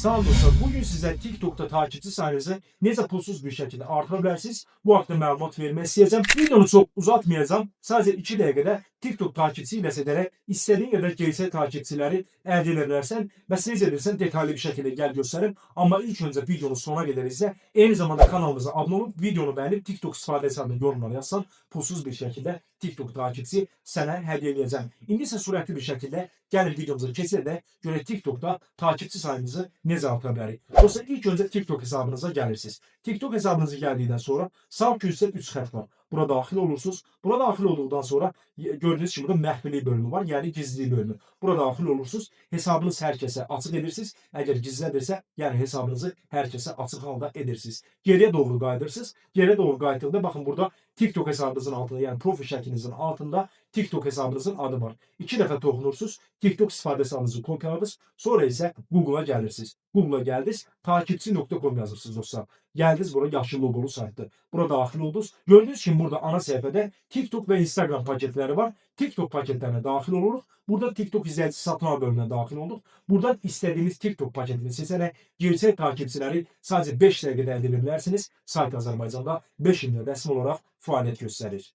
Sağ olun dostlar. Bugün sizə TikTok'da takipçi sayınızı necə pulsuz bir şəkildə artıra bilərsiniz? Bu haqqda məlumat vermək istəyəcəm. Videonu çox uzatmayacağım. Sadəcə 2 dəqiqədə TikTok takipçi ilə edərək istədiyin qədər gerçək takipçiləri əldə edə bilərsən və necə edirsən detallı bir şəkildə gəl göstərim. Amma ilk öncə videonu sona qədər izlə. Eyni zamanda kanalımıza abunə olub videonu bəyənib TikTok istifadə hesabını yorumlara yazsan pulsuz bir şəkildə TikTok takipçi sənə hədiyyə edəcəm. İndi isə sürətli bir şəkildə gəlin videomuza keçək də görək TikTok'da takipçi sayımızı necə artıra bilərik. Dostlar ilk öncə TikTok hesabınıza gəlirsiniz. TikTok hesabınıza gəldikdən sonra sağ köşədə 3 xətt var. Bura daxil olursunuz. Bura daxil olduqdan sonra gördüyünüz kimi burada məxfilik bölümü var, yəni gizlilik bölümü. Bura daxil olursunuz. Hesabınız hər kəsə açıq edirsiniz. Əgər gizlədirsə, yəni hesabınızı hər kəsə açıq halda edirsiniz. Geriyə doğru qayıdırsınız. Geriyə doğru qayıtdıqda baxın burada TikTok hesabınızın altında, yəni profil şəklinizin altında TikTok hesabınızın adı var. 2 dəfə toxunursunuz. TikTok istifadə hesabınızı kopyaladınız. Sonra isə Google'a gəlirsiniz. Google'a gəldiniz, takipçi.com yazırsınız dostlar. Gəldiniz bura yaşıl logolu saytdır. Bura daxil oldunuz. Gördüyünüz kimi burada ana səhifədə TikTok və Instagram paketləri var. TikTok paketlərinə daxil oluruq. Burada TikTok izləyici satın al bölümünə daxil olduq. Buradan istədiyiniz TikTok paketini seçərək gerçək takipçiləri sadəcə 5 dəqiqədə əldə edə bilərsiniz. Sayt Azərbaycanda 5 ildir rəsmi olaraq fəaliyyət göstərir.